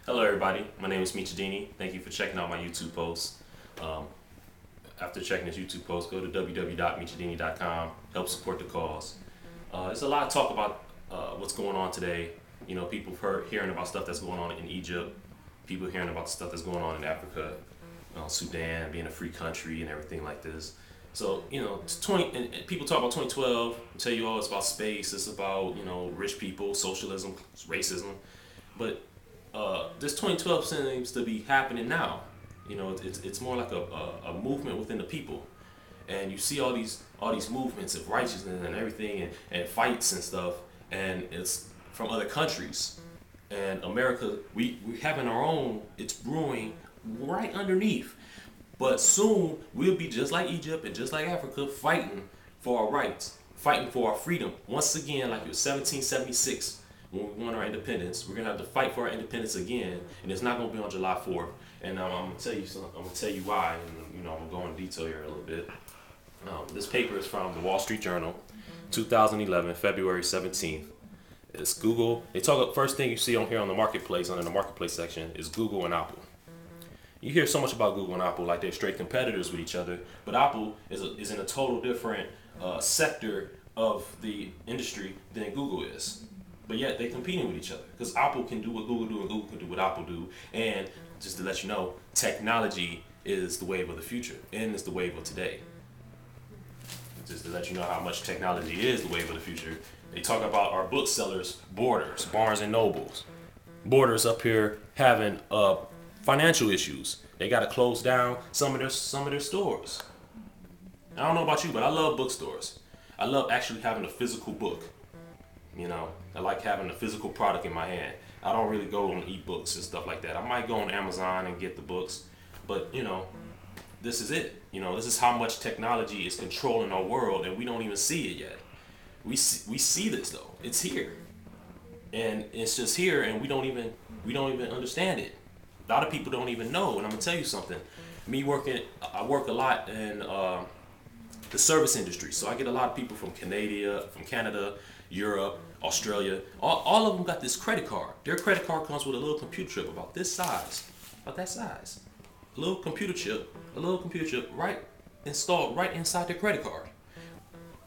Hello everybody, my name is Michidini. Thank you for checking out my YouTube post. After checking this YouTube post, go to www.michidini.com, help support the cause. There's a lot of talk about what's going on today. You know, people hearing about stuff that's going on in Egypt, people hearing about stuff that's going on in Africa, Sudan being a free country and everything like this. So, you know, it's 20, and people talk about 2012, tell you, oh, it's about space, it's about, you know, rich people, socialism, racism. But this 2012 seems to be happening now. You know, it's more like a movement within the people, and you see all these movements of righteousness and everything, and fights and stuff, and it's from other countries. And America, we having our own. It's brewing right underneath, but soon we'll be just like Egypt and just like Africa, fighting for our rights, fighting for our freedom. Once again, like it was 1776 when we won our independence. We're gonna have to fight for our independence again, and it's not gonna be on July 4th. And I'm gonna tell you something. I'm gonna tell you why. And you know, I'm gonna go into detail here a little bit. This paper is from the Wall Street Journal, 2011, February 17th. It's Google. They talk about first thing you see on here on the marketplace, under the marketplace section, is Google and Apple. You hear so much about Google and Apple like they're straight competitors with each other, but Apple is in a total different sector of the industry than Google is. But yet they're competing with each other because Apple can do what Google do and Google can do what Apple do. And just to let you know, technology is the wave of the future and it's the wave of today. Just to let you know how much technology is the wave of the future. They talk about our booksellers, Borders, Barnes and Nobles. Borders up here having financial issues. They got to close down some of their stores. I don't know about you, but I love bookstores. I love actually having a physical book. You know, I like having a physical product in my hand. I don't really go on ebooks and stuff like that. I might go on Amazon and get the books, but you know, this is it. You know, this is how much technology is controlling our world, and we don't even see it yet. We see this though. It's here, and it's just here, and we don't even understand it. A lot of people don't even know, and I'm gonna tell you something. I work a lot in the service industry, so I get a lot of people from Canada, Europe, Australia. All of them got this credit card. Their credit card comes with a little computer chip about this size, about that size. A little computer chip right installed right inside their credit card.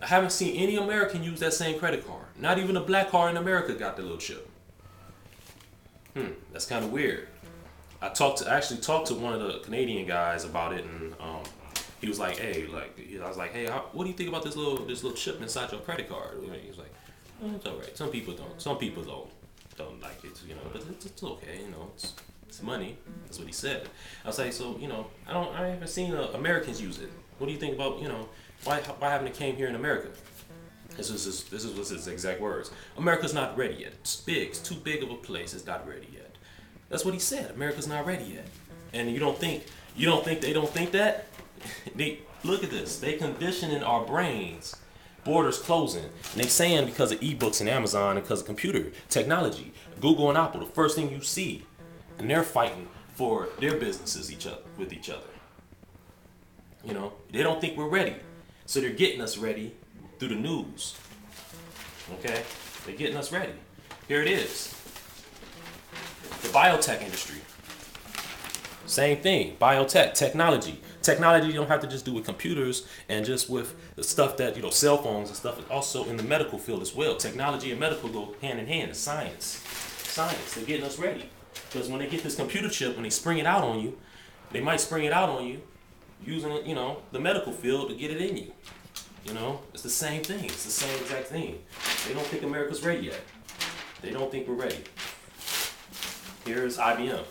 I haven't seen any American use that same credit card. Not even a black car in America got the little chip. That's kind of weird. I actually talked to one of the Canadian guys about it, and he was like, "Hey, I was like, hey, what do you think about this little chip inside your credit card?" He was like, "Oh, it's all right. Some people don't. Some people don't like it, you know, but it's okay, you know. It's money." That's what he said. I was like, so you know, I haven't seen Americans use it. What do you think about, you know, why haven't it came here in America? This is his exact words. America's not ready yet. It's big. It's too big of a place. It's not ready yet. That's what he said. America's not ready yet. And you don't think they don't think that? They look at this. They conditioning our brains. Borders closing. And they saying because of ebooks and Amazon and because of computer technology, Google and Apple, the first thing you see, and they're fighting for their businesses with each other. You know, they don't think we're ready. So they're getting us ready through the news. Okay? They're getting us ready. Here it is. The biotech industry. Same thing. Biotech, technology. Technology you don't have to just do with computers and just with the stuff that, you know, cell phones and stuff. Also in the medical field as well. Technology and medical go hand in hand. It's science. Science. They're getting us ready. Because when they get this computer chip, when they spring it out on you, they might spring it out on you using, you know, the medical field to get it in you. You know, it's the same thing. It's the same exact thing. They don't think America's ready yet. They don't think we're ready. Here's IBM.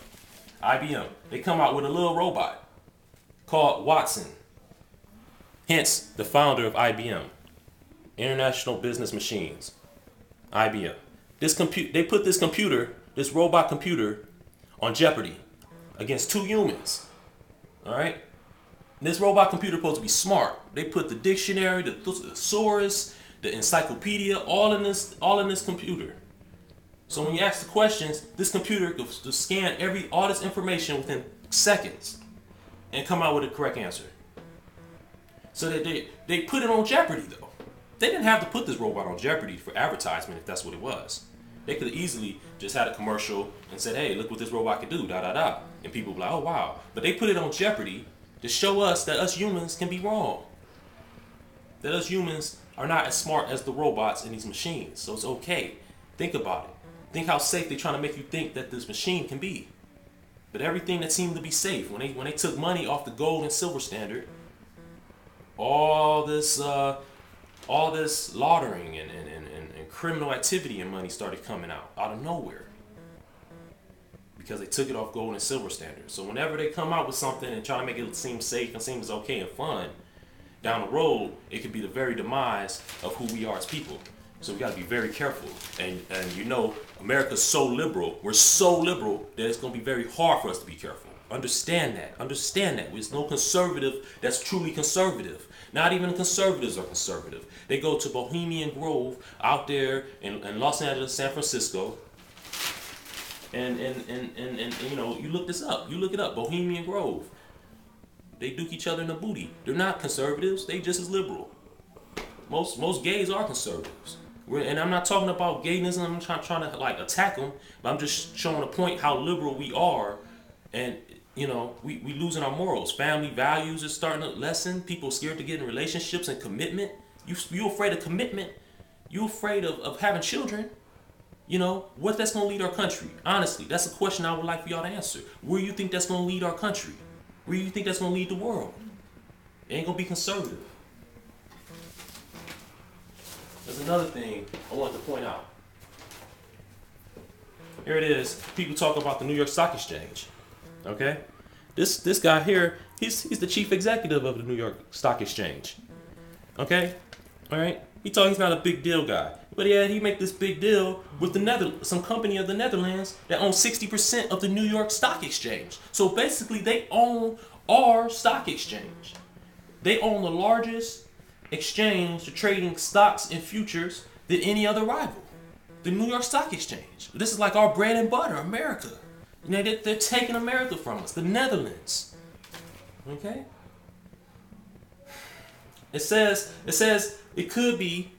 IBM. They come out with a little robot called Watson. Hence, the founder of IBM, International Business Machines. IBM. They put this robot computer, on jeopardy against two humans. All right. This robot computer is supposed to be smart. They put the dictionary, the thesaurus, the encyclopedia, all in this computer. So when you ask the questions, this computer goes to scan all this information within seconds and come out with a correct answer. So that they put it on jeopardy though. They didn't have to put this robot on jeopardy for advertisement if that's what it was. They could have easily just had a commercial and said, hey, look what this robot can do, da da da. And people be like, oh wow. But they put it on Jeopardy to show us that us humans can be wrong. That us humans are not as smart as the robots and these machines. So it's okay. Think about it. Think how safe they're trying to make you think that this machine can be. But everything that seemed to be safe, when they took money off the gold and silver standard, all this laundering and criminal activity and money started coming out of nowhere. Because they took it off gold and silver standard. So whenever they come out with something and try to make it seem safe and seem as okay and fun, down the road, it could be the very demise of who we are as people. So we got to be very careful. And you know, America's so liberal, we're so liberal that it's going to be very hard for us to be careful. Understand that. Understand that. There's no conservative that's truly conservative. Not even conservatives are conservative. They go to Bohemian Grove out there in Los Angeles, San Francisco. And you know, you look this up. You look it up. Bohemian Grove. They duke each other in the booty. They're not conservatives. They just as liberal. Most gays are conservatives. And I'm not talking about gayness. I'm not trying to like attack them. But I'm just showing a point how liberal we are. And you know, we losing our morals. Family values is starting to lessen. People scared to get in relationships and commitment. You afraid of commitment. You afraid of having children. You know, what that's going to lead our country? Honestly, that's a question I would like for y'all to answer. Where do you think that's going to lead our country? Where do you think that's going to lead the world? It ain't going to be conservative. There's another thing I wanted to point out. Here it is. People talk about the New York Stock Exchange. Okay? This guy here, he's the chief executive of the New York Stock Exchange. Okay? All right? He's not a big deal guy. But yeah, he make this big deal with some company of the Netherlands that owns 60% of the New York Stock Exchange. So basically, they own our stock exchange. They own the largest exchange for trading stocks and futures than any other rival. The New York Stock Exchange. This is like our bread and butter, America. You know, they're taking America from us, the Netherlands. Okay? It says it could be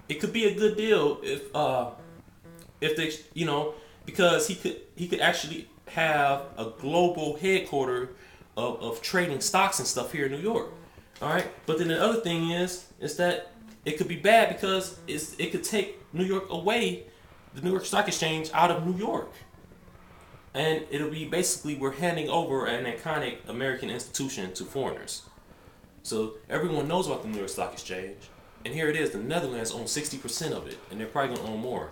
a good deal if they, you know, because he could actually have a global headquarter of trading stocks and stuff here in New York. All right, but then the other thing is that it could be bad because it could take New York away, the New York Stock Exchange out of New York, and it'll be basically we're handing over an iconic American institution to foreigners. So everyone knows about the New York Stock Exchange. And here it is, the Netherlands owns 60% of it, and they're probably going to own more.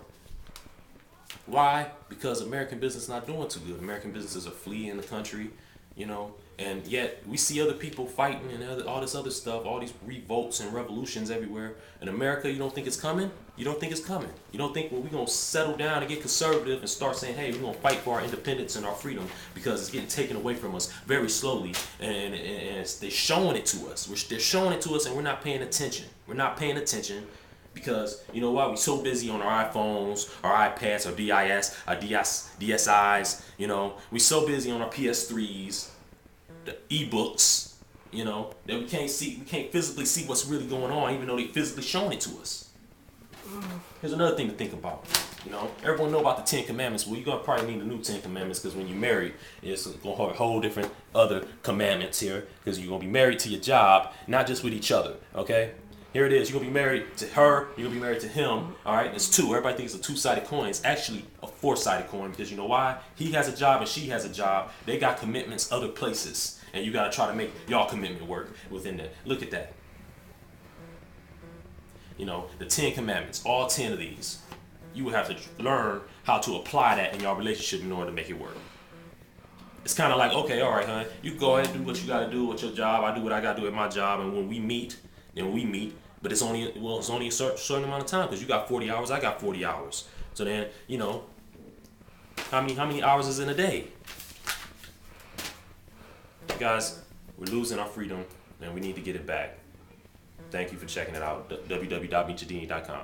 Why? Because American business is not doing too good. American businesses are fleeing the country, you know, and yet we see other people fighting and all this other stuff, all these revolts and revolutions everywhere. In America, you don't think it's coming? You don't think it's coming. You don't think, well, we're going to settle down and get conservative and start saying, hey, we're going to fight for our independence and our freedom because it's getting taken away from us very slowly. And they're showing it to us. They're showing it to us and we're not paying attention. We're not paying attention because, you know why? We're so busy on our iPhones, our iPads, our DSIs, you know. We're so busy on our PS3s, the ebooks, you know, that we can't physically see what's really going on, even though they physically showing it to us. Here's another thing to think about. You know, everyone know about the 10 Commandments. Well, you're gonna probably need the new 10 Commandments because when you're married, it's gonna have a whole different other commandments here because you're gonna be married to your job, not just with each other. Okay. Here it is. You're going to be married to her. You're going to be married to him. All right. It's two. Everybody thinks it's a two-sided coin. It's actually a four-sided coin because you know why? He has a job and she has a job. They got commitments other places. And you got to try to make y'all commitment work within that. Look at that. You know, the 10 Commandments, all 10 of these. You would have to learn how to apply that in your relationship in order to make it work. It's kind of like, okay, all right, honey. You go ahead and do what you got to do with your job. I do what I got to do at my job. And when we meet, then we meet. But it's only a certain amount of time because you got 40 hours, I got 40 hours. So then, you know, how many hours is in a day? Guys, we're losing our freedom and we need to get it back. Thank you for checking it out. www.meetyourdini.com.